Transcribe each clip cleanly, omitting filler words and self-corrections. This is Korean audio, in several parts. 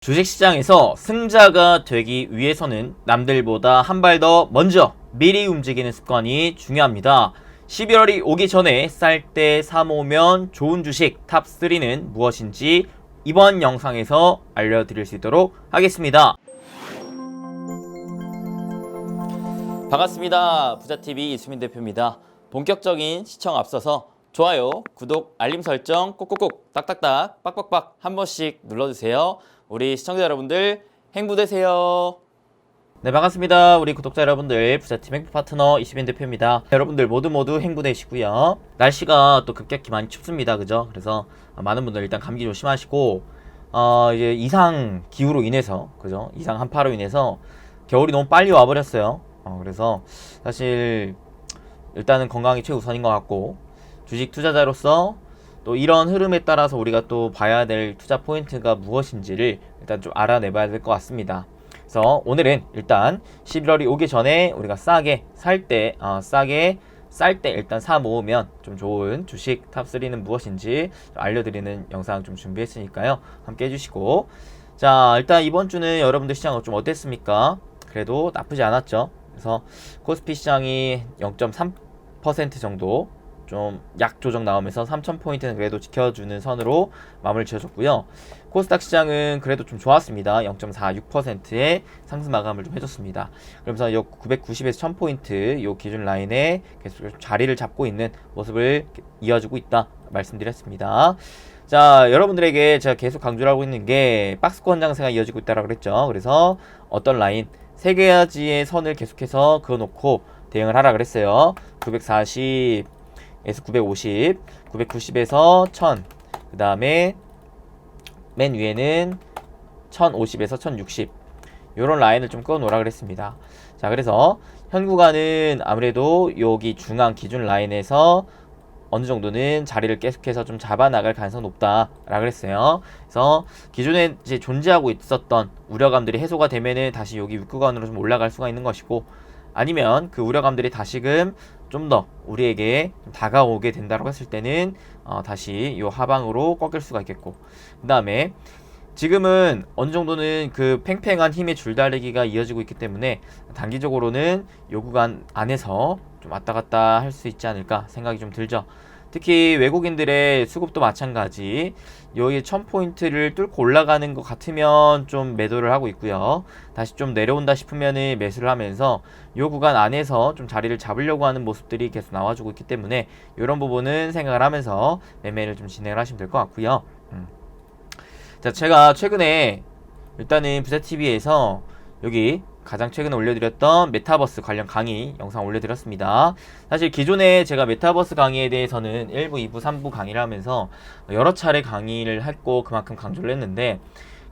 주식시장에서 승자가 되기 위해서는 남들보다 한 발 더 먼저 미리 움직이는 습관이 중요합니다. 12월이 오기 전에 쌀 때 사모으면 좋은 주식 탑3는 무엇인지 이번 영상에서 알려드릴 수 있도록 하겠습니다. 반갑습니다. 부자TV 이수민 대표입니다. 본격적인 시청 앞서서 좋아요, 구독, 알림 설정 꼭꼭꼭 딱딱딱 빡빡빡 한 번씩 눌러주세요. 우리 시청자 여러분들 행부 되세요. 네, 반갑습니다. 우리 구독자 여러분들, 부자팀 행부 파트너 이수민 대표입니다. 여러분들 모두 행부 되시고요. 날씨가 또 급격히 많이 춥습니다. 그죠? 그래서 많은 분들 일단 감기 조심하시고 이제 이상 기후로 인해서, 그죠? 이상 한파로 인해서 겨울이 너무 빨리 와버렸어요. 그래서 사실 일단은 건강이 최우선인 것 같고, 주식 투자자로서 또 이런 흐름에 따라서 우리가 또 봐야 될 투자 포인트가 무엇인지를 일단 좀 알아내봐야 될 것 같습니다. 그래서 오늘은 일단 11월이 오기 전에 우리가 싸게 쌀 때 일단 사 모으면 좀 좋은 주식 탑3는 무엇인지 알려드리는 영상 좀 준비했으니까요. 함께 해주시고, 자, 일단 이번 주는 여러분들 시장은 좀 어땠습니까? 그래도 나쁘지 않았죠. 그래서 코스피 시장이 0.3% 정도 좀 약 조정 나오면서 3,000포인트는 그래도 지켜주는 선으로 마무리를 지어줬고요. 코스닥 시장은 그래도 좀 좋았습니다. 0.46%의 상승 마감을 좀 해줬습니다. 그러면서 요 990에서 1000포인트 요 기준 라인에 계속 자리를 잡고 있는 모습을 이어주고 있다 말씀드렸습니다. 자, 여러분들에게 제가 계속 강조를 하고 있는 게 박스권 장세가 이어지고 있다라고 그랬죠. 그래서 어떤 라인 세 가지의 선을 계속해서 그어놓고 대응을 하라 그랬어요. 940 에서 950, 990에서 1000, 그 다음에 맨 위에는 1050에서 1060 요런 라인을 좀 그어 놓으라 그랬습니다. 자, 그래서 현 구간은 아무래도 여기 중앙 기준 라인에서 어느 정도는 자리를 계속해서 좀 잡아 나갈 가능성이 높다라고 그랬어요. 그래서 기존에 이제 존재하고 있었던 우려감들이 해소가 되면은 다시 여기 윗구간으로 좀 올라갈 수가 있는 것이고, 아니면 그 우려감들이 다시금 좀 더 우리에게 좀 다가오게 된다고 했을 때는 다시 이 하방으로 꺾일 수가 있겠고, 그 다음에 지금은 어느 정도는 그 팽팽한 힘의 줄다리기가 이어지고 있기 때문에 단기적으로는 요 구간 안에서 좀 왔다 갔다 할 수 있지 않을까 생각이 좀 들죠. 특히 외국인들의 수급도 마찬가지, 여기 1000포인트를 뚫고 올라가는 것 같으면 좀 매도를 하고 있고요. 다시 좀 내려온다 싶으면은 매수를 하면서 요 구간 안에서 좀 자리를 잡으려고 하는 모습들이 계속 나와주고 있기 때문에 이런 부분은 생각을 하면서 매매를 좀 진행을 하시면 될 것 같고요. 자, 제가 최근에 일단은 부자TV에서 여기 가장 최근에 올려드렸던 메타버스 관련 강의 영상 올려드렸습니다. 사실 기존에 제가 메타버스 강의에 대해서는 1부, 2부, 3부 강의를 하면서 여러 차례 강의를 했고 그만큼 강조를 했는데,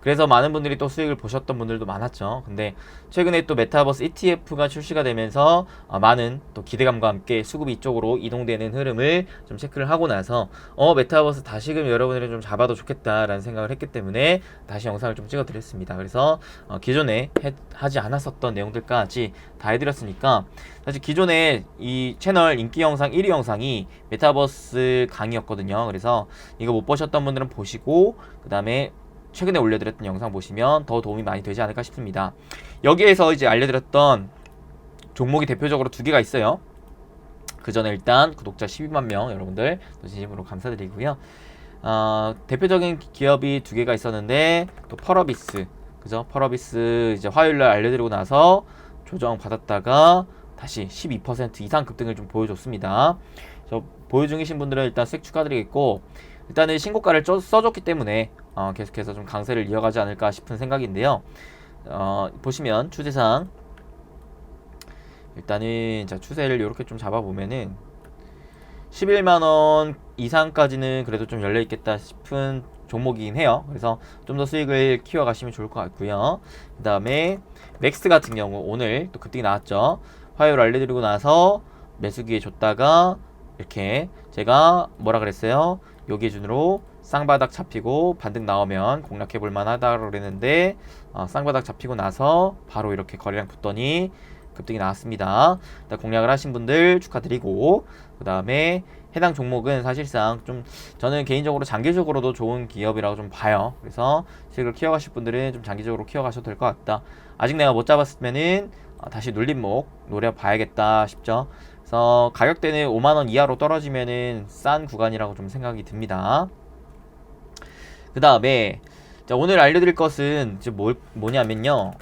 그래서 많은 분들이 또 수익을 보셨던 분들도 많았죠. 근데 최근에 또 메타버스 ETF가 출시가 되면서 많은 또 기대감과 함께 수급이 이쪽으로 이동되는 흐름을 좀 체크를 하고 나서 메타버스 다시금 여러분들이 좀 잡아도 좋겠다라는 생각을 했기 때문에 다시 영상을 좀 찍어 드렸습니다. 그래서 기존에 하지 않았었던 내용들까지 다 해드렸으니까, 사실 기존에 이 채널 인기 영상 1위 영상이 메타버스 강의였거든요. 그래서 이거 못 보셨던 분들은 보시고, 그 다음에 최근에 올려드렸던 영상 보시면 더 도움이 많이 되지 않을까 싶습니다. 여기에서 이제 알려드렸던 종목이 대표적으로 두 개가 있어요. 그 전에 일단 구독자 12만 명 여러분들 진심으로 감사드리고요. 대표적인 기업이 두 개가 있었는데, 또 펄어비스, 그죠? 펄어비스 이제 화요일날 알려드리고 나서 조정 받았다가 다시 12% 이상 급등을 좀 보여줬습니다. 보유 중이신 분들은 일단 수익 축하드리겠고, 일단은 신고가를 써줬기 때문에 계속해서 좀 강세를 이어가지 않을까 싶은 생각인데요. 보시면 추세상 일단은 자, 추세를 이렇게 좀 잡아보면은 11만원 이상까지는 그래도 좀 열려있겠다 싶은 종목이긴 해요. 그래서 좀 더 수익을 키워가시면 좋을 것 같고요. 그 다음에 맥스 같은 경우 오늘 또 급등이 나왔죠. 화요일 알려드리고 나서 매수기에 줬다가 이렇게 제가 뭐라 그랬어요? 요 기준으로 쌍바닥 잡히고 반등 나오면 공략해 볼 만하다고 그랬는데, 쌍바닥 잡히고 나서 바로 이렇게 거래량 붙더니 급등이 나왔습니다. 일단 공략을 하신 분들 축하드리고, 그 다음에 해당 종목은 사실상 좀 저는 개인적으로 장기적으로도 좋은 기업이라고 좀 봐요. 그래서 수익을 키워가실 분들은 좀 장기적으로 키워가셔도 될 것 같다. 아직 내가 못 잡았으면은 다시 눌림목 노려봐야겠다 싶죠. 그래서 가격대는 5만원 이하로 떨어지면은 싼 구간이라고 좀 생각이 듭니다. 그 다음에 오늘 알려드릴 것은 이제 뭐냐면요.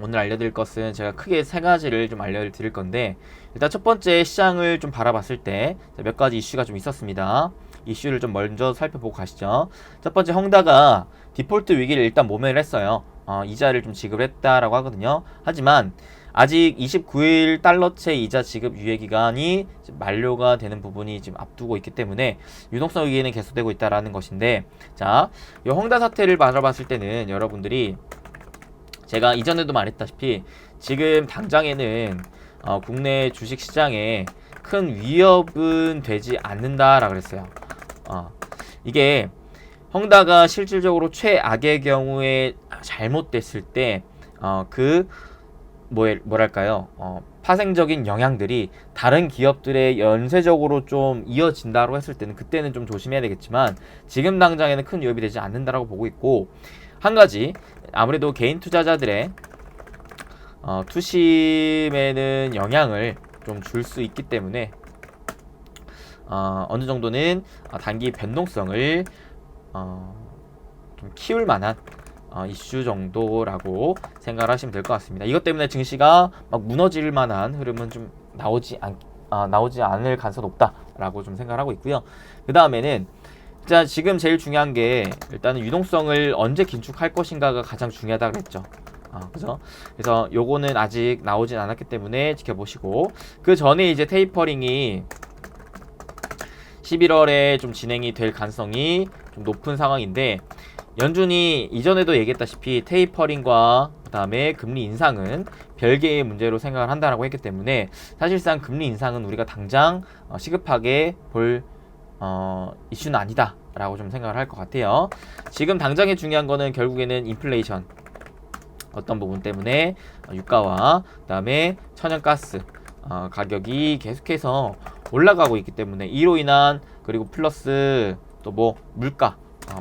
오늘 알려드릴 것은 제가 크게 세 가지를 좀 알려드릴 건데, 일단 첫 번째 시장을 좀 바라봤을 때 몇 가지 이슈가 좀 있었습니다. 이슈를 좀 먼저 살펴보고 가시죠. 첫 번째, 헝다가 디폴트 위기를 일단 모면을 했어요. 이자를 좀 지급했다라고 하거든요. 하지만 아직 29일 달러채 이자 지급 유예기간이 만료가 되는 부분이 지금 앞두고 있기 때문에 유동성 위기는 계속되고 있다라는 것인데, 자, 이 헝다 사태를 바라봤을 때는 여러분들이 제가 이전에도 말했다시피 지금 당장에는 국내 주식시장에 큰 위협은 되지 않는다라 그랬어요. 이게 헝다가 실질적으로 최악의 경우에 잘못됐을 때 뭐랄까요, 파생적인 영향들이 다른 기업들의 연쇄적으로 좀 이어진다고 했을 때는 그때는 좀 조심해야 되겠지만, 지금 당장에는 큰 위협이 되지 않는다라고 보고 있고, 한 가지 아무래도 개인 투자자들의 투심에는 영향을 좀 줄 수 있기 때문에 어느 정도는 단기 변동성을 좀 키울 만한 이슈 정도라고 생각을 하시면 될 것 같습니다. 이것 때문에 증시가 막 무너질 만한 흐름은 좀 나오지 않을 가능성이 높다라고 좀 생각을 하고 있고요. 그 다음에는 자, 지금 제일 중요한 게 일단은 유동성을 언제 긴축할 것인가가 가장 중요하다고 했죠. 그죠? 그래서 요거는 아직 나오진 않았기 때문에 지켜보시고, 그 전에 이제 테이퍼링이 11월에 좀 진행이 될 가능성이 좀 높은 상황인데, 연준이 이전에도 얘기했다시피 테이퍼링과 그 다음에 금리 인상은 별개의 문제로 생각을 한다라고 했기 때문에 사실상 금리 인상은 우리가 당장 시급하게 볼 이슈는 아니다 라고 좀 생각을 할 것 같아요. 지금 당장에 중요한 거는 결국에는 인플레이션, 어떤 부분 때문에 유가와 그 다음에 천연가스 가격이 계속해서 올라가고 있기 때문에, 이로 인한, 그리고 플러스 또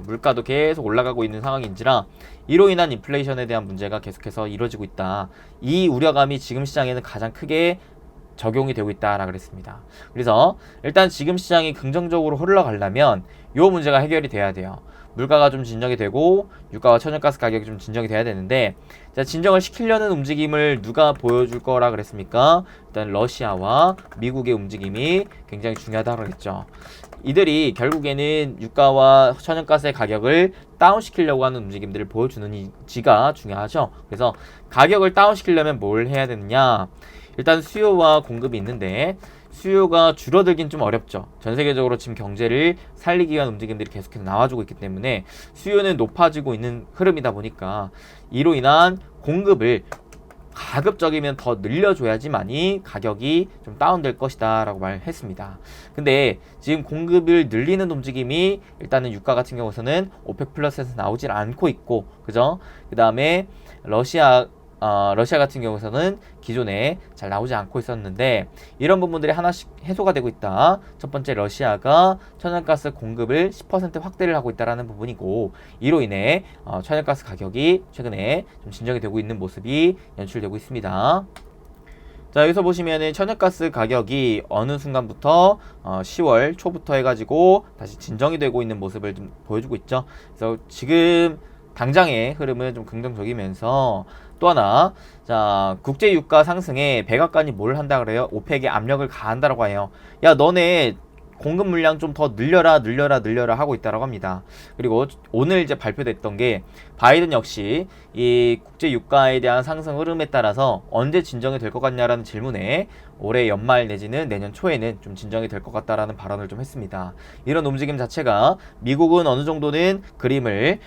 물가도 계속 올라가고 있는 상황인지라 이로 인한 인플레이션에 대한 문제가 계속해서 이루어지고 있다. 이 우려감이 지금 시장에는 가장 크게 적용이 되고 있다라 그랬습니다. 그래서 일단 지금 시장이 긍정적으로 흘러가려면 요 문제가 해결이 돼야 돼요. 물가가 좀 진정이 되고 유가와 천연가스 가격이 좀 진정이 돼야 되는데, 자, 진정을 시키려는 움직임을 누가 보여줄 거라 그랬습니까? 일단 러시아와 미국의 움직임이 굉장히 중요하다고 그랬죠. 이들이 결국에는 유가와 천연가스의 가격을 다운시키려고 하는 움직임들을 보여주는지가 중요하죠. 그래서 가격을 다운시키려면 뭘 해야 되느냐? 일단 수요와 공급이 있는데, 수요가 줄어들긴 좀 어렵죠. 전 세계적으로 지금 경제를 살리기 위한 움직임들이 계속해서 나와주고 있기 때문에 수요는 높아지고 있는 흐름이다 보니까, 이로 인한 공급을 가급적이면 더 늘려줘야지만이 가격이 좀 다운될 것이다 라고 말했습니다. 근데 지금 공급을 늘리는 움직임이 일단은 유가 같은 경우에는 오펙 플러스에서 나오질 않고 있고, 그죠? 그 다음에 러시아 같은 경우에는 기존에 잘 나오지 않고 있었는데, 이런 부분들이 하나씩 해소가 되고 있다. 첫 번째, 러시아가 천연가스 공급을 10% 확대를 하고 있다라는 부분이고, 이로 인해 천연가스 가격이 최근에 좀 진정이 되고 있는 모습이 연출되고 있습니다. 자, 여기서 보시면은 천연가스 가격이 어느 순간부터 10월 초부터 해가지고 다시 진정이 되고 있는 모습을 좀 보여주고 있죠. 그래서 지금 당장의 흐름은 좀 긍정적이면서, 또 하나, 자, 국제 유가 상승에 백악관이 뭘 한다 그래요? 오펙에 압력을 가한다라고 해요. 야, 너네 공급 물량 좀 더 늘려라 하고 있다라고 합니다. 그리고 오늘 이제 발표됐던 게, 바이든 역시 이 국제 유가에 대한 상승 흐름에 따라서 언제 진정이 될 것 같냐라는 질문에 올해 연말 내지는 내년 초에는 좀 진정이 될 것 같다라는 발언을 좀 했습니다. 이런 움직임 자체가 미국은 어느 정도는 그림을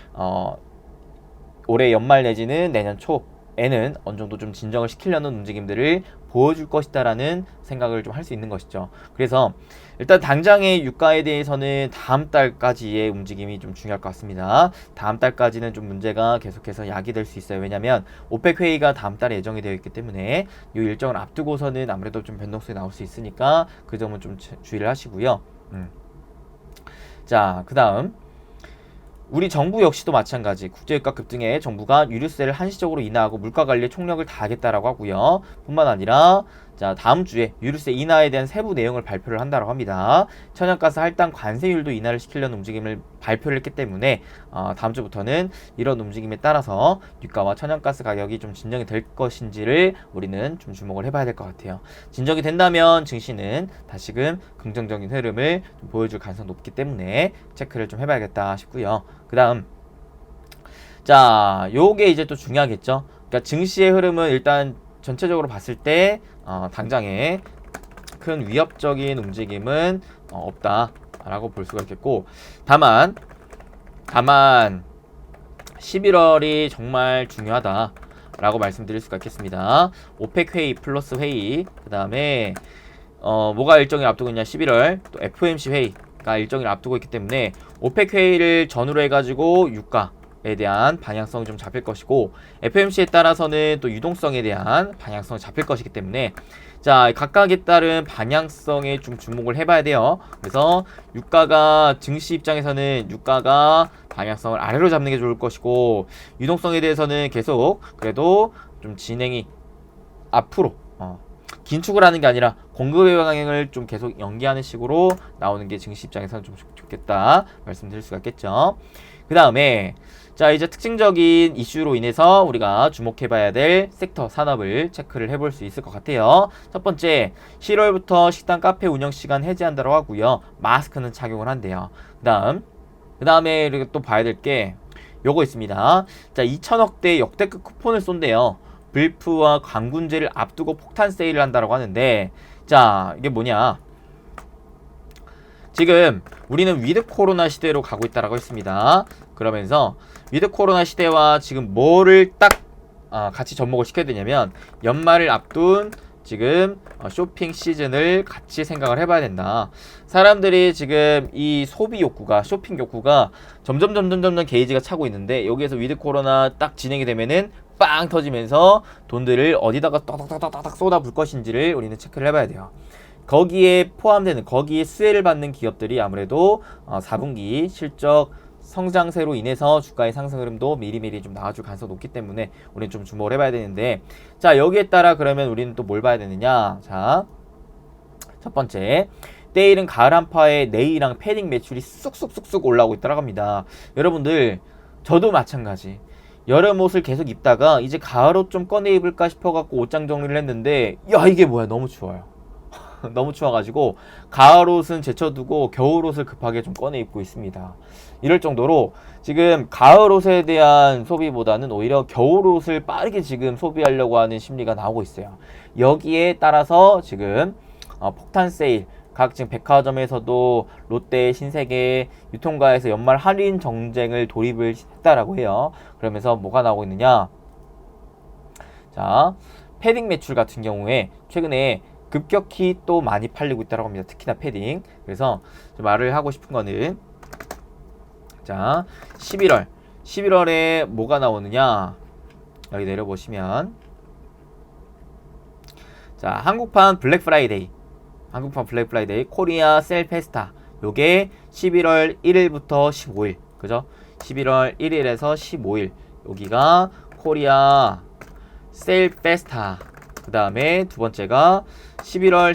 올해 연말 내지는 내년 초에는 어느 정도 좀 진정을 시키려는 움직임들을 보여줄 것이다라는 생각을 좀 할 수 있는 것이죠. 그래서 일단 당장의 유가에 대해서는 다음 달까지의 움직임이 좀 중요할 것 같습니다. 다음 달까지는 좀 문제가 계속해서 야기될 수 있어요. 왜냐하면 오펙 회의가 다음 달에 예정이 되어 있기 때문에 이 일정을 앞두고서는 아무래도 좀 변동성이 나올 수 있으니까 그 점은 좀 주의를 하시고요. 자, 그 다음 우리 정부 역시도 마찬가지 국제유가 급등에 정부가 유류세를 한시적으로 인하하고 물가관리에 총력을 다하겠다라고 하고요. 뿐만 아니라 자, 다음 주에 유류세 인하에 대한 세부 내용을 발표를 한다고 합니다. 천연가스 할당 관세율도 인하를 시키려는 움직임을 발표를 했기 때문에 다음 주부터는 이런 움직임에 따라서 유가와 천연가스 가격이 좀 진정이 될 것인지를 우리는 좀 주목을 해봐야 될 것 같아요. 진정이 된다면 증시는 다시금 긍정적인 흐름을 좀 보여줄 가능성이 높기 때문에 체크를 좀 해봐야겠다 싶고요. 그 다음 자, 요게 이제 또 중요하겠죠. 그러니까 증시의 흐름은 일단 전체적으로 봤을 때 당장에 큰 위협적인 움직임은 없다라고 볼 수가 있겠고, 다만 11월이 정말 중요하다라고 말씀드릴 수가 있겠습니다. 오펙 회의 플러스 회의, 그 다음에 뭐가 일정을 앞두고 있냐, 11월 또 FOMC 회의가 일정을 앞두고 있기 때문에 오펙 회의를 전후로 해가지고 유가에 대한 방향성이 좀 잡힐 것이고, FOMC에 따라서는 또 유동성에 대한 방향성이 잡힐 것이기 때문에 자, 각각에 따른 방향성에 좀 주목을 해봐야 돼요. 그래서 유가가 증시 입장에서는 유가가 방향성을 아래로 잡는 게 좋을 것이고, 유동성에 대해서는 계속 그래도 좀 진행이 앞으로 긴축을 하는 게 아니라 공급의 방향을 좀 계속 연기하는 식으로 나오는 게 증시 입장에서는 좀 좋겠다 말씀드릴 수가 있겠죠. 그 다음에 자, 이제 특징적인 이슈로 인해서 우리가 주목해봐야 될 섹터 산업을 체크를 해볼 수 있을 것 같아요. 첫 번째, 7월부터 식당 카페 운영 시간 해제한다고 하고요. 마스크는 착용을 한대요. 그 다음에 우리가 또 봐야 될 게 요거 있습니다. 자, 2천억대 역대급 쿠폰을 쏜대요. 불프와 광군제를 앞두고 폭탄 세일을 한다고 하는데, 자, 이게 뭐냐, 지금 우리는 위드 코로나 시대로 가고 있다라고 했습니다. 그러면서 위드 코로나 시대와 지금 뭐를 딱 같이 접목을 시켜야 되냐면, 연말을 앞둔 지금 쇼핑 시즌을 같이 생각을 해봐야 된다. 사람들이 지금 이 소비 욕구가, 쇼핑 욕구가 점점 게이지가 차고 있는데, 여기에서 위드 코로나 딱 진행이 되면은 빵 터지면서 돈들을 어디다가 딱딱딱딱 쏟아부을 것인지를 우리는 체크를 해봐야 돼요. 거기에 포함되는, 거기에 수혜를 받는 기업들이 아무래도 4분기 실적 성장세로 인해서 주가의 상승 흐름도 미리미리 좀 나와줄 가능성이 높기 때문에 우리는 좀 주목을 해봐야 되는데, 자, 여기에 따라 그러면 우리는 또 뭘 봐야 되느냐. 자, 첫 번째, 때이른 가을 한파에 네일이랑 패딩 매출이 쑥쑥 올라오고 있다고 합니다. 여러분들, 저도 마찬가지. 여름 옷을 계속 입다가 이제 가을 옷 좀 꺼내 입을까 싶어갖고 옷장 정리를 했는데, 야, 이게 뭐야, 너무 추워요. 너무 추워가지고 가을 옷은 제쳐두고 겨울 옷을 급하게 좀 꺼내 입고 있습니다. 이럴 정도로 지금 가을 옷에 대한 소비보다는 오히려 겨울 옷을 빠르게 지금 소비하려고 하는 심리가 나오고 있어요. 여기에 따라서 지금 폭탄 세일, 각 지금 백화점에서도 롯데, 신세계, 유통가에서 연말 할인 정쟁을 돌입을 했다라고 해요. 그러면서 뭐가 나오고 있느냐, 자, 패딩 매출 같은 경우에 최근에 급격히 또 많이 팔리고 있다고 합니다. 특히나 패딩. 그래서 말을 하고 싶은 거는, 자, 11월에 뭐가 나오느냐, 여기 내려보시면, 자, 한국판 블랙 프라이데이 코리아 셀 페스타, 요게 11월 1일부터 15일, 그죠? 11월 1일에서 15일, 여기가 코리아 셀 페스타. 그 다음에 두 번째가 11월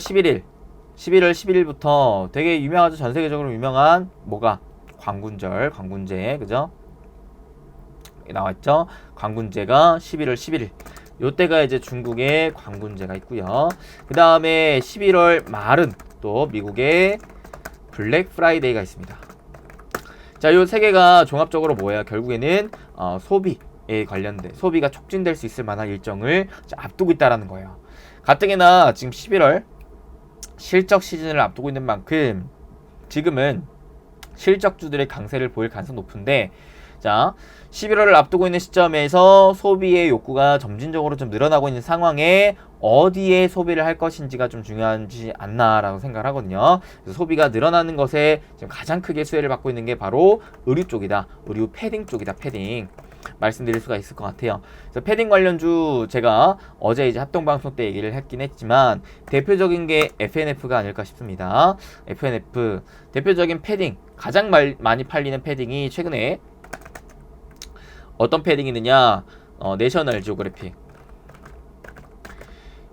11일부터 되게 유명하죠. 전 세계적으로 유명한 뭐가? 광군제, 그죠? 나왔죠? 광군제가 11월 11일. 요때가 이제 중국의 광군제가 있고요. 그 다음에 11월 말은 또 미국의 블랙 프라이데이가 있습니다. 자, 요 세 개가 종합적으로 뭐예요? 결국에는 소비에 관련된, 소비가 촉진될 수 있을 만한 일정을 앞두고 있다라는 거예요. 가뜩이나 지금 11월 실적 시즌을 앞두고 있는 만큼 지금은 실적주들의 강세를 보일 가능성이 높은데, 자, 11월을 앞두고 있는 시점에서 소비의 욕구가 점진적으로 좀 늘어나고 있는 상황에 어디에 소비를 할 것인지가 좀 중요하지 않나라고 생각을 하거든요. 그래서 소비가 늘어나는 것에 지금 가장 크게 수혜를 받고 있는 게 바로 의류 쪽이다. 의류 패딩 쪽이다. 패딩. 말씀드릴 수가 있을 것 같아요. 그래서 패딩 관련주 제가 어제 이제 합동방송 때 얘기를 했긴 했지만 대표적인 게 FNF가 아닐까 싶습니다. FNF 대표적인 패딩 가장 많이 팔리는 패딩이 최근에 어떤 패딩이 있느냐 내셔널 지오그래픽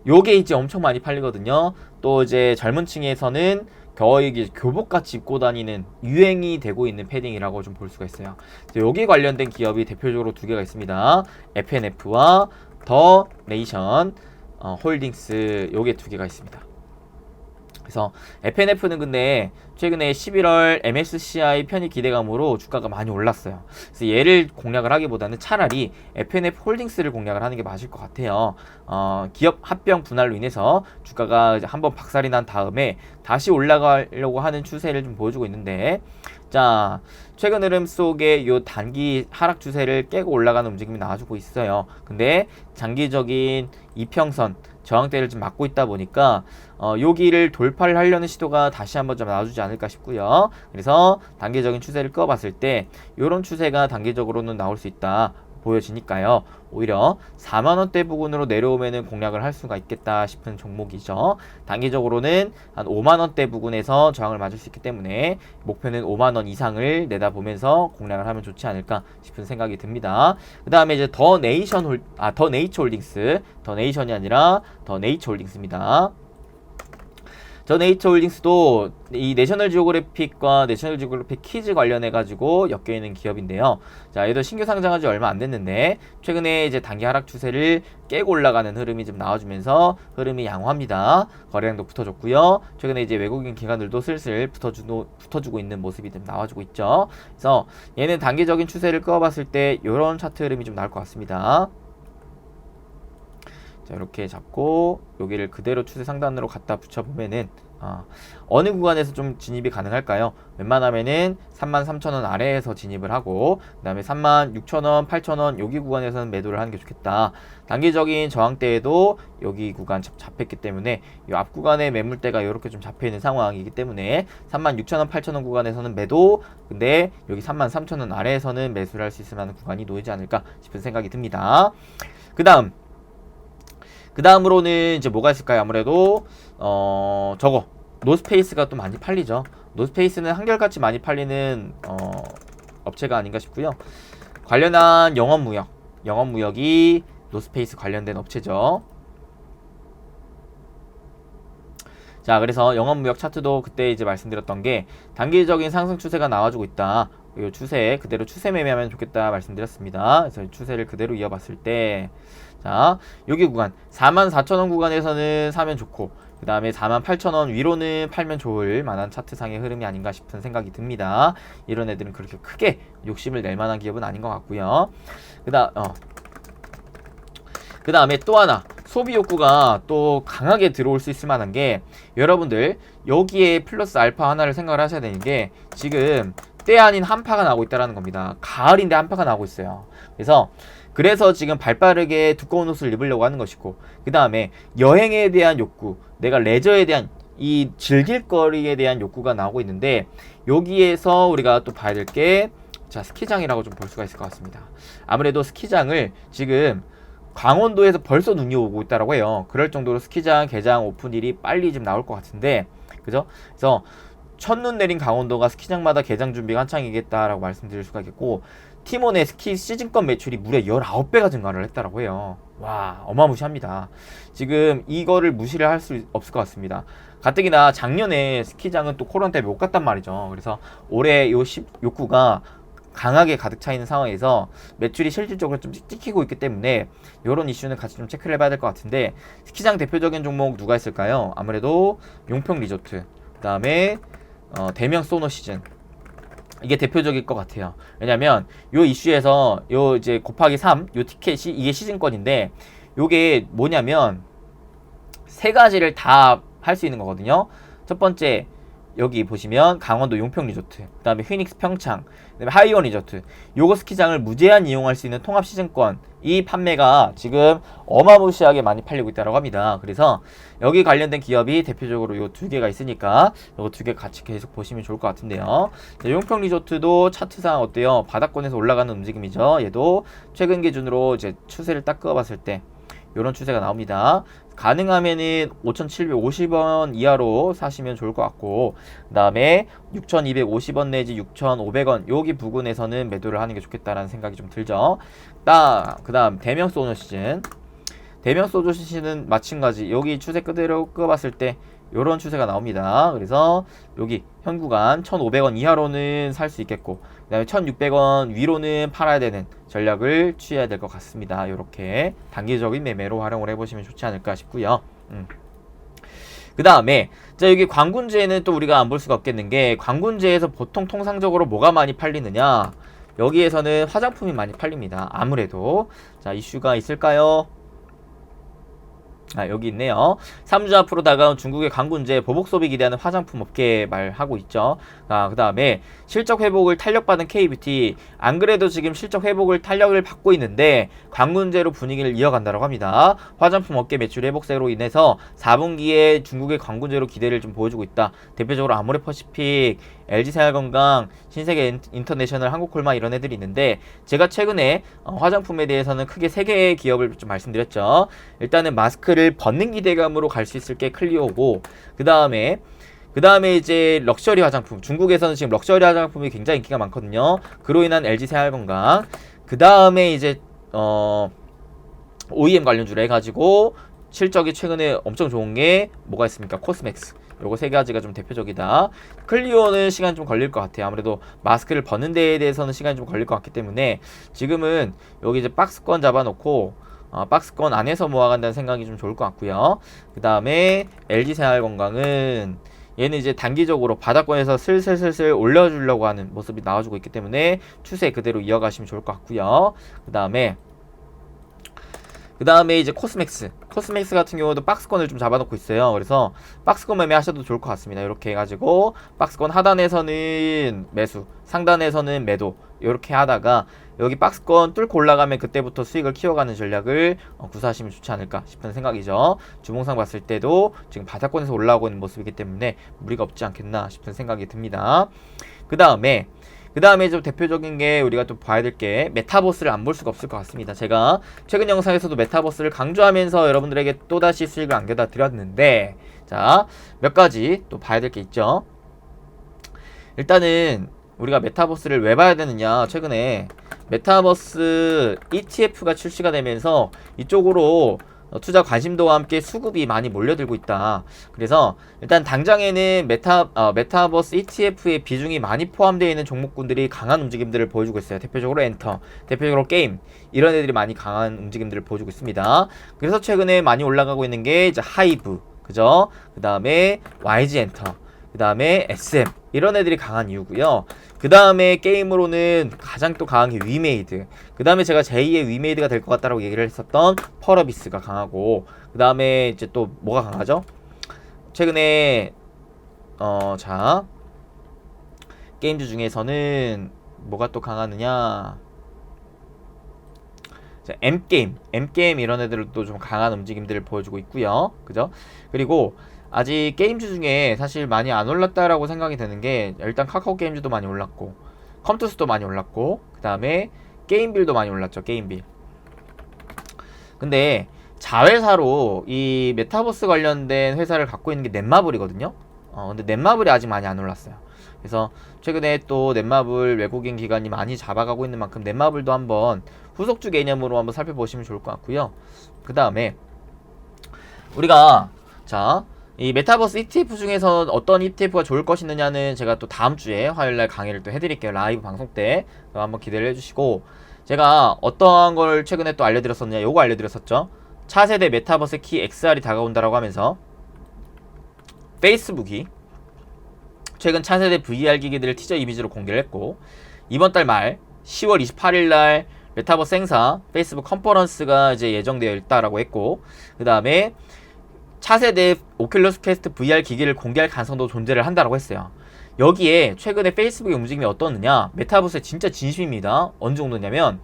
요게 이제 엄청 많이 팔리거든요. 또 이제 젊은 층에서는 거의 교복같이 입고 다니는 유행이 되고 있는 패딩이라고 좀 볼 수가 있어요. 여기 관련된 기업이 대표적으로 두 개가 있습니다. FNF와 더 네이션 홀딩스 요게 두 개가 있습니다. 그래서 FNF는 근데 최근에 11월 MSCI 편입 기대감으로 주가가 많이 올랐어요. 그래서 얘를 공략을 하기보다는 차라리 FNF 홀딩스를 공략을 하는 게 맞을 것 같아요. 기업 합병 분할로 인해서 주가가 한번 박살이 난 다음에 다시 올라가려고 하는 추세를 좀 보여주고 있는데, 자, 최근 흐름 속에 요 단기 하락 추세를 깨고 올라가는 움직임이 나와주고 있어요. 근데 장기적인 이평선 저항대를 좀 막고 있다 보니까 여기를 돌파를 하려는 시도가 다시 한번 좀 나와주지 않을까 싶고요. 그래서 단기적인 추세를 끄어봤을 때 이런 추세가 단기적으로는 나올 수 있다 보여지니까요. 오히려 4만원대 부근으로 내려오면은 공략을 할 수가 있겠다 싶은 종목이죠. 단기적으로는 한 5만원대 부근에서 저항을 맞을 수 있기 때문에 목표는 5만원 이상을 내다보면서 공략을 하면 좋지 않을까 싶은 생각이 듭니다. 그 다음에 이제 더 네이처 홀딩스, 더 네이션이 아니라 더 네이처 홀딩스입니다. 저 네이처 홀딩스도 이 내셔널 지오그래픽과 내셔널 지오그래픽 키즈 관련해 가지고 엮여 있는 기업인데요. 자, 얘도 신규 상장한 지 얼마 안 됐는데 최근에 이제 단기 하락 추세를 깨고 올라가는 흐름이 좀 나와주면서 흐름이 양호합니다. 거래량도 붙어줬고요. 최근에 이제 외국인 기관들도 슬슬 붙어주고 있는 모습이 좀 나와주고 있죠. 그래서 얘는 단기적인 추세를 끄어봤을 때 이런 차트 흐름이 좀 나올 것 같습니다. 자, 이렇게 잡고 여기를 그대로 추세 상단으로 갖다 붙여보면은 어느 구간에서 좀 진입이 가능할까요? 웬만하면은 33,000원 아래에서 진입을 하고 그 다음에 36,000원, 8,000원 여기 구간에서는 매도를 하는 게 좋겠다. 단기적인 저항대에도 여기 구간 잡혔기 때문에 이 앞 구간의 매물대가 이렇게 좀 잡혀있는 상황이기 때문에 36,000원, 8,000원 구간에서는 매도, 근데 여기 33,000원 아래에서는 매수를 할 수 있을 만한 구간이 놓이지 않을까 싶은 생각이 듭니다. 그 다음으로는 이제 뭐가 있을까요? 아무래도 저거 노스페이스가 또 많이 팔리죠. 노스페이스는 한결같이 많이 팔리는 업체가 아닌가 싶고요. 관련한 영업무역이 노스페이스 관련된 업체죠. 자, 그래서 영업무역 차트도 그때 이제 말씀드렸던 게 단기적인 상승 추세가 나와주고 있다. 이 추세 그대로 추세 매매하면 좋겠다 말씀드렸습니다. 그래서 추세를 그대로 이어봤을 때, 자, 여기 구간 44,000원 구간에서는 사면 좋고 그 다음에 48,000원 위로는 팔면 좋을 만한 차트상의 흐름이 아닌가 싶은 생각이 듭니다. 이런 애들은 그렇게 크게 욕심을 낼 만한 기업은 아닌 것 같고요. 그 다음에 또 하나 소비 욕구가 또 강하게 들어올 수 있을 만한 게, 여러분들 여기에 플러스 알파 하나를 생각을 하셔야 되는 게 지금 때 아닌 한파가 나고 있다는 겁니다. 가을인데 한파가 나고 있어요. 그래서 지금 발빠르게 두꺼운 옷을 입으려고 하는 것이고, 그 다음에 여행에 대한 욕구, 내가 레저에 대한 이 즐길거리에 대한 욕구가 나오고 있는데, 여기에서 우리가 또 봐야 될 게, 자, 스키장이라고 좀 볼 수가 있을 것 같습니다. 아무래도 스키장을 지금 강원도에서 벌써 눈이 오고 있다라고 해요. 그럴 정도로 스키장 개장 오픈일이 빨리 좀 나올 것 같은데, 그죠? 그래서 첫눈 내린 강원도가 스키장마다 개장 준비가 한창이겠다라고 말씀드릴 수가 있겠고, 티몬의 스키 시즌권 매출이 무려 19배가 증가를 했다라고 해요. 와, 어마무시합니다. 지금 이거를 무시를 할 수 없을 것 같습니다. 가뜩이나 작년에 스키장은 또 코로나 때문에 못 갔단 말이죠. 그래서 올해 요 욕구가 강하게 가득 차 있는 상황에서 매출이 실질적으로 좀 찍히고 있기 때문에 이런 이슈는 같이 좀 체크를 해봐야 될 것 같은데, 스키장 대표적인 종목 누가 있을까요? 아무래도 용평 리조트, 그 다음에 대명 소노 시즌, 이게 대표적일 것 같아요. 왜냐면 요 이슈에서 요 이제 곱하기 3 요 티켓이 이게 시즌권인데, 요게 뭐냐면 세 가지를 다 할 수 있는 거거든요. 첫 번째, 여기 보시면 강원도 용평 리조트, 그 다음에 휘닉스 평창, 그 다음에 하이원 리조트, 요거 스키장을 무제한 이용할 수 있는 통합 시즌권, 이 판매가 지금 어마무시하게 많이 팔리고 있다고 합니다. 그래서 여기 관련된 기업이 대표적으로 요 두 개가 있으니까 요거 두 개 같이 계속 보시면 좋을 것 같은데요. 자, 용평 리조트도 차트상 어때요? 바닥권에서 올라가는 움직임이죠. 얘도 최근 기준으로 이제 추세를 딱 그어봤을 때 요런 추세가 나옵니다. 가능하면은 5,750원 이하로 사시면 좋을 것 같고, 그 다음에 6,250원 내지 6,500원 여기 부근에서는 매도를 하는 게 좋겠다라는 생각이 좀 들죠. 그 다음 대명 소주 시즌, 대명 소주 시즌은 마찬가지 여기 추세 그대로 끄어봤을 때 요런 추세가 나옵니다. 그래서 여기 현 구간 1,500원 이하로는 살 수 있겠고, 그 다음에 1,600원 위로는 팔아야 되는 전략을 취해야 될 것 같습니다. 요렇게 단기적인 매매로 활용을 해보시면 좋지 않을까 싶고요. 그 다음에 자, 여기 광군제는 또 우리가 안 볼 수가 없겠는 게, 광군제에서 보통 통상적으로 뭐가 많이 팔리느냐, 여기에서는 화장품이 많이 팔립니다. 아무래도. 자, 이슈가 있을까요? 여기 있네요. 3주 앞으로 다가온 중국의 광군제 보복 소비 기대하는 화장품 업계 말하고 있죠. 그 다음에 실적 회복을 탄력받은 KBT, 안 그래도 지금 실적 회복을 탄력을 받고 있는데 광군제로 분위기를 이어간다고 합니다. 화장품 업계 매출 회복세로 인해서 4분기에 중국의 광군제로 기대를 좀 보여주고 있다. 대표적으로 아모레퍼시픽, LG생활건강, 신세계 인터내셔널, 한국콜마 이런 애들이 있는데, 제가 최근에 화장품에 대해서는 크게 3개의 기업을 좀 말씀드렸죠. 일단은 마스크를 벗는 기대감으로 갈 수 있을 게 클리오고, 그 다음에 이제 럭셔리 화장품, 중국에서는 지금 럭셔리 화장품이 굉장히 인기가 많거든요. 그로 인한 LG생활건강, 그 다음에 이제 OEM 관련주로 해가지고 실적이 최근에 엄청 좋은 게 뭐가 있습니까? 코스맥스. 요거 3가지가 좀 대표적이다. 클리오는 시간이 좀 걸릴 것 같아요. 아무래도 마스크를 벗는 데에 대해서는 시간이 좀 걸릴 것 같기 때문에 지금은 여기 이제 박스권 잡아놓고 박스권 안에서 모아간다는 생각이 좀 좋을 것 같고요. 그 다음에 LG생활건강은 얘는 이제 단기적으로 바닥권에서 슬슬슬슬 올려주려고 하는 모습이 나와주고 있기 때문에 추세 그대로 이어가시면 좋을 것 같고요. 그 다음에 이제 코스맥스 같은 경우도 박스권을 좀 잡아놓고 있어요. 그래서 박스권 매매 하셔도 좋을 것 같습니다. 이렇게 해가지고 박스권 하단에서는 매수, 상단에서는 매도, 이렇게 하다가 여기 박스권 뚫고 올라가면 그때부터 수익을 키워가는 전략을 구사하시면 좋지 않을까 싶은 생각이죠. 주봉상 봤을 때도 지금 바닥권에서 올라오고 있는 모습이기 때문에 무리가 없지 않겠나 싶은 생각이 듭니다. 그 다음에 좀 대표적인 게 우리가 또 봐야 될 게, 메타버스를 안 볼 수가 없을 것 같습니다. 제가 최근 영상에서도 메타버스를 강조하면서 여러분들에게 또다시 수익을 안겨다 드렸는데, 자, 몇 가지 또 봐야 될 게 있죠. 일단은 우리가 메타버스를 왜 봐야 되느냐, 최근에 메타버스 ETF가 출시가 되면서 이쪽으로 투자 관심도와 함께 수급이 많이 몰려들고 있다. 그래서 일단 당장에는 메타버스 ETF의 비중이 많이 포함되어 있는 종목군들이 강한 움직임들을 보여주고 있어요. 대표적으로 엔터, 대표적으로 게임, 이런 애들이 많이 강한 움직임들을 보여주고 있습니다. 그래서 최근에 많이 올라가고 있는 게 이제 하이브, 그죠? 그 다음에 YG 엔터, 그 다음에 SM, 이런 애들이 강한 이유고요. 그 다음에 게임으로는 가장 또 강한 게 위메이드, 그 다음에 제가 제2의 위메이드가 될 것 같다라고 얘기를 했었던 펄어비스가 강하고, 그 다음에 이제 또 뭐가 강하죠? 최근에 자, 게임주 중에서는 뭐가 또 강하느냐, M게임 이런 애들도 좀 강한 움직임들을 보여주고 있고요. 그죠? 그리고 아직 게임주 중에 사실 많이 안 올랐다라고 생각이 되는 게, 일단 카카오 게임주도 많이 올랐고, 컴투스도 많이 올랐고, 그 다음에 게임빌도 많이 올랐죠. 게임빌. 근데 자회사로 이 메타버스 관련된 회사를 갖고 있는 게 넷마블이거든요. 근데 넷마블이 아직 많이 안 올랐어요. 그래서 최근에 또 넷마블 외국인 기관이 많이 잡아가고 있는 만큼 넷마블도 한번 후속주 개념으로 한번 살펴보시면 좋을 것 같고요. 그 다음에 우리가 이 메타버스 ETF 중에서 어떤 ETF가 좋을 것이느냐는 제가 또 다음 주에 화요일날 강의를 또 해드릴게요. 라이브 방송 때 한번 기대를 해주시고, 제가 어떠한 걸 최근에 또 알려드렸었냐, 요거 알려드렸었죠. 차세대 메타버스 키 XR이 다가온다라고 하면서 페이스북이 최근 차세대 VR 기기들을 티저 이미지로 공개를 했고, 이번 달 말 10월 28일날 메타버스 행사 페이스북 컨퍼런스가 이제 예정되어 있다라고 했고, 그 다음에 차세대 오큘러스 퀘스트 VR 기기를 공개할 가능성도 존재를 한다라고 했어요. 여기에 최근에 페이스북의 움직임이 어떻느냐, 메타버스의 진짜 진심입니다. 어느 정도냐면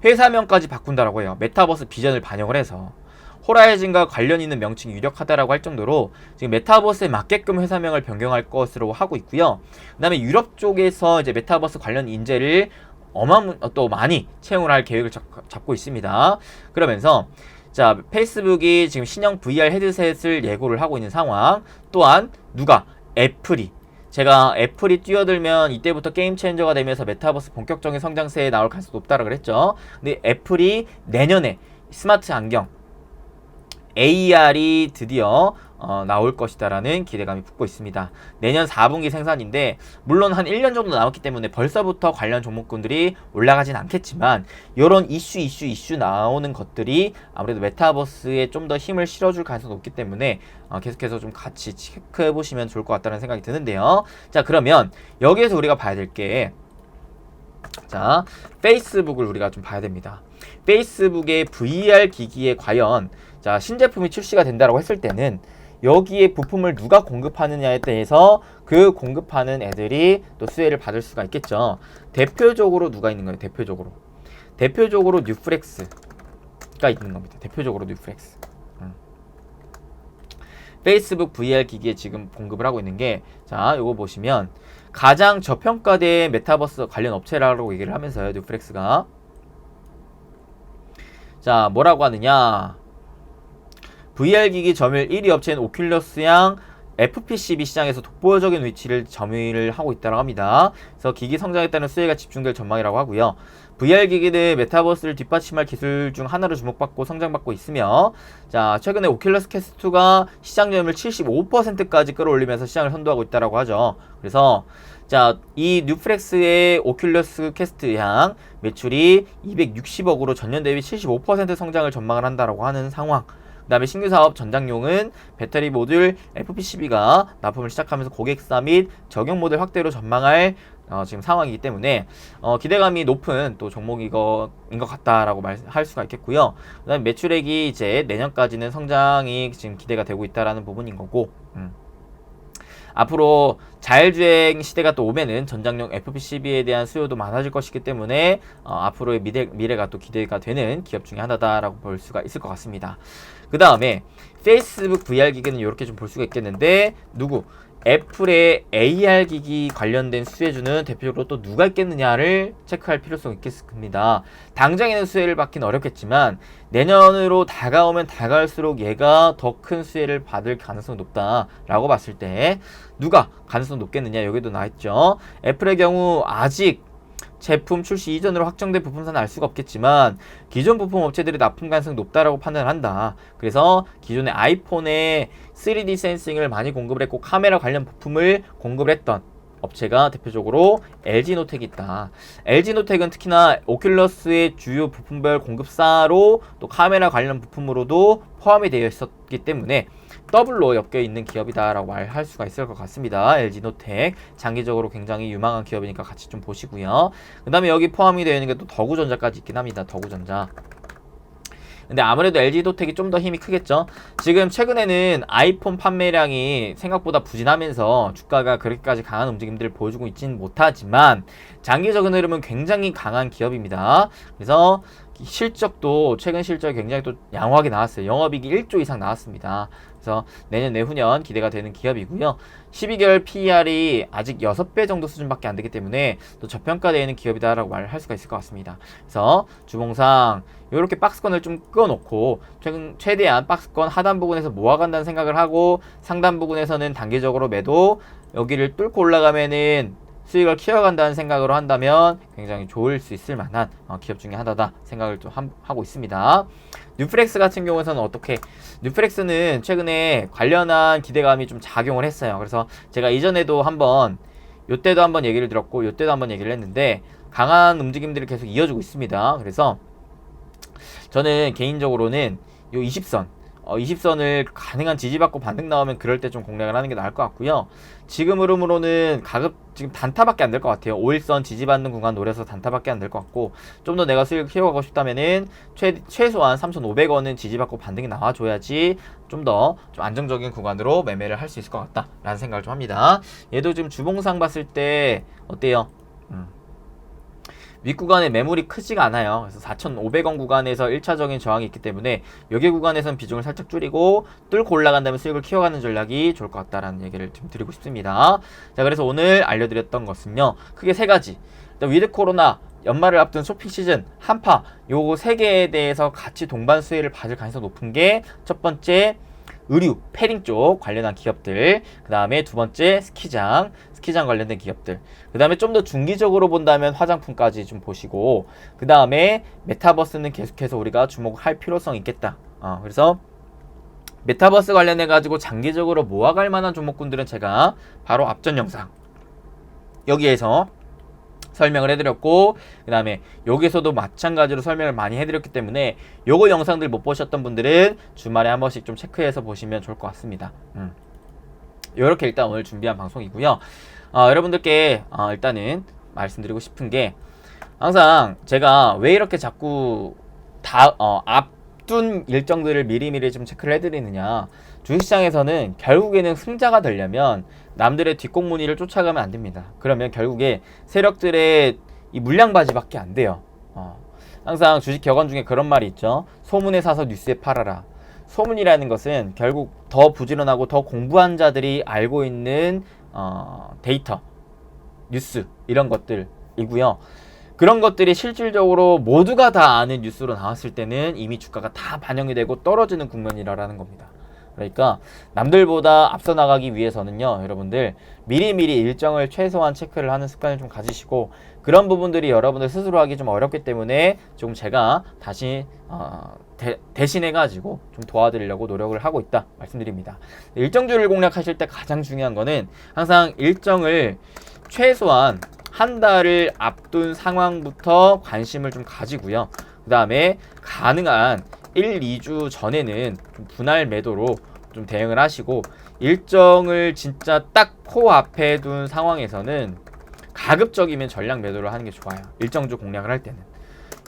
회사명까지 바꾼다라고 해요. 메타버스 비전을 반영을 해서 호라이즌과 관련 있는 명칭이 유력하다라고 할 정도로 지금 메타버스에 맞게끔 회사명을 변경할 것으로 하고 있고요. 그 다음에 유럽 쪽에서 이제 메타버스 관련 인재를 또 많이 채용을 할 계획을 잡고 있습니다. 그러면서 자, 페이스북이 지금 신형 VR 헤드셋을 예고를 하고 있는 상황. 또한 누가? 애플이. 제가 애플이 뛰어들면 이때부터 게임 체인저가 되면서 메타버스 본격적인 성장세에 나올 가능성이 높다라고 그랬죠. 근데 애플이 내년에 스마트 안경 AR이 드디어 나올 것이다라는 기대감이 붙고 있습니다. 내년 4분기 생산인데 물론 한 1년 정도 남았기 때문에 벌써부터 관련 종목군들이 올라가진 않겠지만 이런 이슈 나오는 것들이 아무래도 메타버스에 좀 더 힘을 실어줄 가능성이 높기 때문에 계속해서 좀 같이 체크해 보시면 좋을 것 같다는 생각이 드는데요. 자, 그러면 여기에서 우리가 봐야 될 게, 자, 페이스북을 우리가 좀 봐야 됩니다. 페이스북의 VR 기기에 과연 자, 신제품이 출시가 된다라고 했을 때는 여기에 부품을 누가 공급하느냐에 대해서 그 공급하는 애들이 또 수혜를 받을 수가 있겠죠. 대표적으로 누가 있는 거예요? 대표적으로 뉴프렉스가 있는 겁니다. 대표적으로 뉴프렉스. 페이스북 VR 기기에 지금 공급을 하고 있는 게, 자, 요거 보시면 가장 저평가된 메타버스 관련 업체라고 얘기를 하면서요, 뉴프렉스가. 자, 뭐라고 하느냐. VR 기기 점유율 1위 업체인 오큘러스양 FPCB 시장에서 독보적인 위치를 점유를 하고 있다고 합니다. 그래서 기기 성장에 따른 수혜가 집중될 전망이라고 하고요. VR 기기는 메타버스를 뒷받침할 기술 중 하나로 주목받고 성장받고 있으며, 자, 최근에 오큘러스 퀘스트2가 시장 점유율 75%까지 끌어올리면서 시장을 선도하고 있다고 하죠. 그래서 자, 이 뉴프렉스의 오큘러스 퀘스트향 매출이 260억으로 전년 대비 75% 성장을 전망을 한다라고 하는 상황. 그 다음에 신규 사업 전장용은 배터리 모듈 FPCB가 납품을 시작하면서 고객사 및 적용 모델 확대로 전망할 지금 상황이기 때문에 기대감이 높은 또 종목인 것 같다라고 할 수가 있겠고요. 그 다음에 매출액이 이제 내년까지는 성장이 지금 기대가 되고 있다라는 부분인 거고, 앞으로 자율주행 시대가 또 오면은 전장용 FPCB에 대한 수요도 많아질 것이기 때문에 앞으로의 미래가 또 기대가 되는 기업 중에 하나다라고 볼 수가 있을 것 같습니다. 그 다음에 페이스북 VR 기기는 이렇게 좀 볼 수가 있겠는데, 애플의 AR 기기 관련된 수혜주는 대표적으로 또 누가 있겠느냐를 체크할 필요성이 있겠습니다. 당장에는 수혜를 받기는 어렵겠지만 내년으로 다가오면 다가올수록 얘가 더 큰 수혜를 받을 가능성이 높다라고 봤을 때 누가 가능성이 높겠느냐, 여기도 나와있죠. 애플의 경우 아직 제품 출시 이전으로 확정된 부품사는 알 수가 없겠지만 기존 부품 업체들이 납품 가능성이 높다라고 판단을 한다. 그래서 기존의 아이폰에 3D 센싱을 많이 공급을 했고 카메라 관련 부품을 공급을 했던 업체가 대표적으로 LG노텍이 있다. LG노텍은 특히나 오큘러스의 주요 부품별 공급사로 또 카메라 관련 부품으로도 포함이 되어 있었기 때문에 더블로 엮여 있는 기업이다라고 말할 수가 있을 것 같습니다. LG노텍 장기적으로 굉장히 유망한 기업이니까 같이 좀 보시고요. 그 다음에 여기 포함이 되어 있는 게 또 더구전자까지 있긴 합니다. 더구전자. 근데 아무래도 LG노텍이 좀 더 힘이 크겠죠. 지금 최근에는 아이폰 판매량이 생각보다 부진하면서 주가가 그렇게까지 강한 움직임들을 보여주고 있지는 못하지만 장기적인 흐름은 굉장히 강한 기업입니다. 그래서 실적도 최근 실적이 굉장히 또 양호하게 나왔어요. 영업이익이 1조 이상 나왔습니다. 그래서 내년 내후년 기대가 되는 기업이고요. 12개월 PER이 아직 6배 정도 수준밖에 안 되기 때문에 또 저평가되어 있는 기업이다라고 말할 수가 있을 것 같습니다. 그래서 주봉상 이렇게 박스권을 좀 끄어놓고 최대한 박스권 하단 부분에서 모아간다는 생각을 하고 상단 부분에서는 단기적으로 매도, 여기를 뚫고 올라가면은 수익을 키워간다는 생각으로 한다면 굉장히 좋을 수 있을 만한 기업 중에 하나다 생각을 좀 하고 있습니다. 뉴프렉스 같은 경우에는 어떻게, 뉴프렉스는 최근에 관련한 기대감이 좀 작용을 했어요. 그래서 제가 이전에도 요때도 한번 얘기를 들었고 요때도 한번 얘기를 했는데 강한 움직임들이 계속 이어지고 있습니다. 그래서 저는 개인적으로는 요 20선 20선을 가능한 지지받고 반등 나오면 그럴 때 좀 공략을 하는 게 나을 것 같고요. 지금 흐름으로는 지금 단타밖에 안 될 것 같아요. 5일선 지지받는 구간 노려서 단타밖에 안 될 것 같고, 좀 더 내가 수익을 키워가고 싶다면은 최소한 3,500원은 지지받고 반등이 나와줘야지 좀 더 좀 안정적인 구간으로 매매를 할 수 있을 것 같다 라는 생각을 좀 합니다. 얘도 지금 주봉상 봤을 때 어때요? 윗구간에 매물이 크지가 않아요. 그래서 4,500원 구간에서 1차적인 저항이 있기 때문에 여기 구간에서는 비중을 살짝 줄이고 뚫고 올라간 다음에 수익을 키워가는 전략이 좋을 것 같다라는 얘기를 좀 드리고 싶습니다. 자, 그래서 오늘 알려드렸던 것은요, 크게 세 가지. 위드 코로나, 연말을 앞둔 쇼핑 시즌, 한파, 요거 세 개에 대해서 같이 동반 수혜를 받을 가능성이 높은 게 첫 번째 의류, 패딩 쪽 관련한 기업들, 그 다음에 두 번째 스키장 관련된 기업들, 그 다음에 좀 더 중기적으로 본다면 화장품까지 좀 보시고, 그 다음에 메타버스는 계속해서 우리가 주목할 필요성이 있겠다. 그래서 메타버스 관련해 가지고 장기적으로 모아갈 만한 종목군들은 제가 바로 앞전 영상 여기에서 설명을 해드렸고, 그 다음에 여기서도 마찬가지로 설명을 많이 해드렸기 때문에 요거 영상들 못 보셨던 분들은 주말에 한 번씩 좀 체크해서 보시면 좋을 것 같습니다. 요렇게 일단 오늘 준비한 방송이고요. 여러분들께 일단은 말씀드리고 싶은 게, 항상 제가 왜 이렇게 자꾸 앞둔 일정들을 미리미리 좀 체크를 해드리느냐, 주식시장에서는 결국에는 승자가 되려면 남들의 뒷공무니를 쫓아가면 안 됩니다. 그러면 결국에 세력들의 이 물량바지밖에 안 돼요. 항상 주식 격언 중에 그런 말이 있죠. 소문에 사서 뉴스에 팔아라. 소문이라는 것은 결국 더 부지런하고 더 공부한 자들이 알고 있는 데이터, 뉴스 이런 것들이고요. 그런 것들이 실질적으로 모두가 다 아는 뉴스로 나왔을 때는 이미 주가가 다 반영이 되고 떨어지는 국면이라는 겁니다. 그러니까 남들보다 앞서 나가기 위해서는요, 여러분들 미리미리 일정을 최소한 체크를 하는 습관을 좀 가지시고, 그런 부분들이 여러분들 스스로 하기 좀 어렵기 때문에 좀 제가 다시 대신해 가지고 좀 도와드리려고 노력을 하고 있다 말씀드립니다. 일정주를 공략하실 때 가장 중요한 거는 항상 일정을 최소한 한 달을 앞둔 상황부터 관심을 좀 가지고요. 그 다음에 가능한 1, 2주 전에는 좀 분할 매도로 좀 대응을 하시고, 일정을 진짜 딱 코앞에 둔 상황에서는 가급적이면 전량 매도를 하는 게 좋아요. 일정주 공략을 할 때는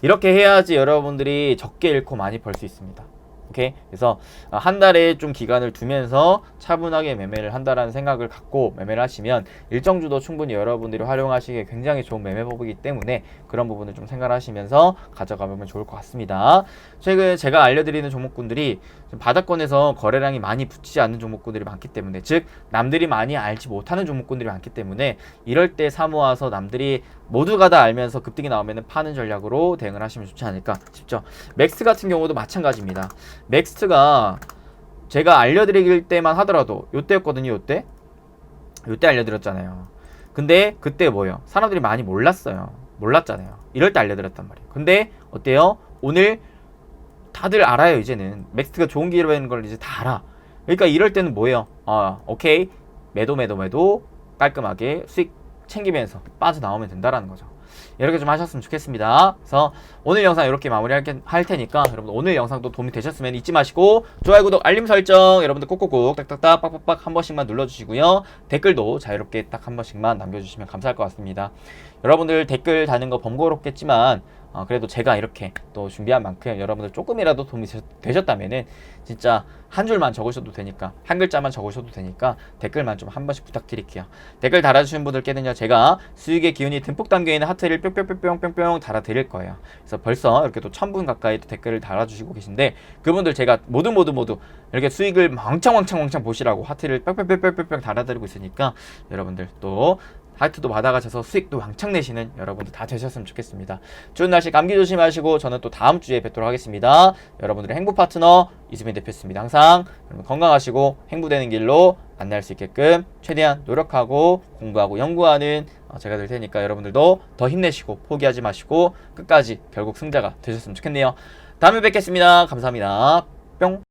이렇게 해야지 여러분들이 적게 잃고 많이 벌 수 있습니다. 오케이? 그래서 한 달에 좀 기간을 두면서 차분하게 매매를 한다라는 생각을 갖고 매매를 하시면 일정주도 충분히 여러분들이 활용하시기에 굉장히 좋은 매매법이기 때문에 그런 부분을 좀 생각하시면서 가져가면 좋을 것 같습니다. 최근 제가 알려드리는 종목군들이 바닥권에서 거래량이 많이 붙지 않는 종목군들이 많기 때문에, 즉 남들이 많이 알지 못하는 종목군들이 많기 때문에 이럴 때 사모아서 남들이 모두가 다 알면서 급등이 나오면 파는 전략으로 대응을 하시면 좋지 않을까 싶죠. 맥스 같은 경우도 마찬가지입니다. 맥스가 제가 알려드릴 때만 하더라도 요때였거든요. 요때 알려드렸잖아요. 근데 그때 뭐예요? 사람들이 많이 몰랐잖아요. 이럴 때 알려드렸단 말이에요. 근데 어때요? 오늘 다들 알아요. 이제는 맥스가 좋은 기회라는 걸 이제 다 알아. 그러니까 이럴 때는 뭐예요? 오케이, 매도 깔끔하게 수익 챙기면서 빠져나오면 된다라는 거죠. 이렇게 좀 하셨으면 좋겠습니다. 그래서 오늘 영상 이렇게 마무리할 테니까 여러분 오늘 영상도 도움이 되셨으면 잊지 마시고 좋아요, 구독, 알림 설정 여러분들 꼭꼭꼭 딱딱딱 빡빡빡 한 번씩만 눌러주시고요. 댓글도 자유롭게 딱 한 번씩만 남겨주시면 감사할 것 같습니다. 여러분들 댓글 다는 거 번거롭겠지만 그래도 제가 이렇게 또 준비한 만큼 여러분들 조금이라도 도움이 되셨다면은 진짜 한 줄만 적으셔도 되니까, 한 글자만 적으셔도 되니까 댓글만 좀 한 번씩 부탁드릴게요. 댓글 달아주신 분들께는요, 제가 수익의 기운이 듬뿍 담겨있는 하트를 뿅뿅뿅뿅뿅뿅 달아드릴 거예요. 그래서 벌써 이렇게 또 1000분 가까이 또 댓글을 달아주시고 계신데, 그분들 제가 모두 이렇게 수익을 왕창 보시라고 하트를 뿅뿅뿅뿅뿅 달아드리고 있으니까 여러분들 또 하트도 받아가셔서 수익도 왕창 내시는 여러분들 다 되셨으면 좋겠습니다. 추운 날씨 감기 조심하시고 저는 또 다음 주에 뵙도록 하겠습니다. 여러분들의 행복 파트너 이수빈 대표였습니다. 항상 여러분 건강하시고 행복되는 길로 안내할 수 있게끔 최대한 노력하고 공부하고 연구하는 제가 될 테니까 여러분들도 더 힘내시고 포기하지 마시고 끝까지 결국 승자가 되셨으면 좋겠네요. 다음에 뵙겠습니다. 감사합니다. 뿅.